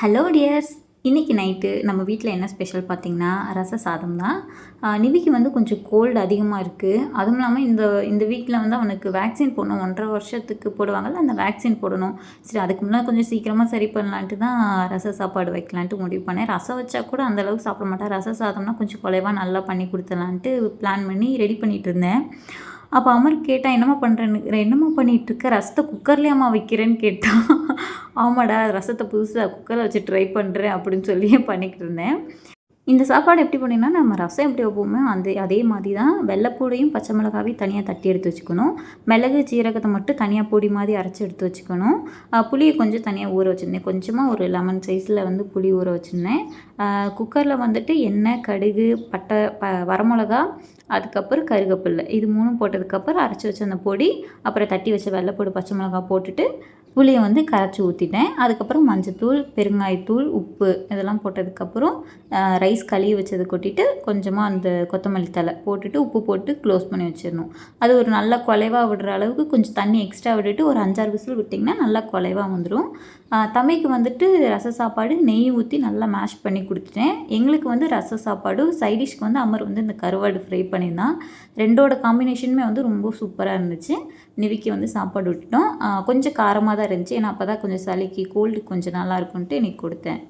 Hello tears. இன்றைக்கி night நம்ம வீட்டில் என்ன ஸ்பெஷல் பார்த்திங்கன்னா ரச சாதம் தான். நிவிக்கு வந்து கொஞ்சம் கோல்டு அதிகமாக இருக்குது. அதுவும் இல்லாமல் இந்த இந்த வீக்கில் வந்து அவனுக்கு வேக்சின் போடணும். 1.5 வருஷத்துக்கு போடுவாங்கள்ல, அந்த வேக்சின் போடணும். சரி, அதுக்கு முன்னாடி கொஞ்சம் சீக்கிரமாக சரி பண்ணலான்ட்டு தான் ரச சாப்பாடு வைக்கலான்ட்டு முடிவு பண்ணேன். ரசம் வச்சா கூட அந்தளவுக்கு சாப்பிட மாட்டேன். ரச சாதம்னா கொஞ்சம் குறைவாக நல்லா பண்ணி கொடுத்துலான்ட்டு பிளான் பண்ணி ரெடி பண்ணிகிட்டு இருந்தேன். அப்போ அமர் கேட்டால் என்னம்மா பண்ணுறேன்னு, என்னம்மா பண்ணிகிட்ருக்க, ரசத்தை குக்கர்லேயாம்மா வைக்கிறேன்னு கேட்டான். ஆமாடா, ரசத்தை புதுசாக குக்கரில் வச்சு ட்ரை பண்ணுறேன் அப்படின்னு சொல்லி பண்ணிக்கிட்டு இருந்தேன். இந்த சாப்பாடு எப்படி பண்ணினா, நம்ம ரசம் எப்படி வைப்போமோ அதே மாதிரி தான். வெள்ளைப்பூடையும் பச்சை மிளகாவையும் தனியாக தட்டி எடுத்து வச்சுக்கணும். மிளகு சீரகத்தை மட்டும் தனியாக பொடி மாதிரி அரைச்சி எடுத்து வச்சுக்கணும். புளியை கொஞ்சம் தனியாக ஊற வச்சுருந்தேன். கொஞ்சமாக ஒரு லெமன் சைஸில் வந்து புளி ஊற வச்சுருந்தேன். குக்கரில் வந்துட்டு எண்ணெய், கடுகு, பட்டை, வரமிளகா, அதுக்கப்புறம் கருவேப்பில்லை, இது 3 போட்டதுக்கப்புறம் அரைச்சி வச்ச அந்த பொடி, அப்புறம் தட்டி வச்ச வெள்ளைப்பூடு, பச்சை மிளகா போட்டுட்டு புளியை வந்து கரைச்சி ஊற்றிட்டேன். அதுக்கப்புறம் மஞ்சத்தூள், பெருங்காயத்தூள், உப்பு இதெல்லாம் போட்டதுக்கப்புறம் ரைஸ் கழுவி வச்சதை கொட்டிட்டு கொஞ்சமாக அந்த கொத்தமல்லி தழை போட்டுட்டு உப்பு போட்டு க்ளோஸ் பண்ணி வச்சிடணும். அது ஒரு நல்லா குலைவாக விடுற அளவுக்கு கொஞ்சம் தண்ணி எக்ஸ்ட்ரா விட்டுட்டு ஒரு 5-6 விசில் விட்டிங்கன்னா நல்லா குலைவாக வந்துடும். தம்பிக்கு வந்துட்டு ரச சாப்பாடு நெய் ஊற்றி நல்லா மேஷ் பண்ணி கொடுத்துட்டேன். எங்களுக்கு வந்து ரச சாப்பாடு, சைடிஷ்க்கு வந்து அமர் வந்து இந்த கருவாடு ஃப்ரை பண்ணியிருந்தான். ரெண்டோட காம்பினேஷனுமே வந்து ரொம்ப சூப்பராக இருந்துச்சு. நிவிக்கு வந்து சாப்பாடு விட்டுட்டோம். கொஞ்சம் காரமாக தான் இருந்துச்சு. ஏன்னா அப்போ தான் கொஞ்சம் சளிக்கு கோல்டு கொஞ்சம் நல்லா இருக்குன்ட்டு இன்றைக்கி கொடுத்தேன்.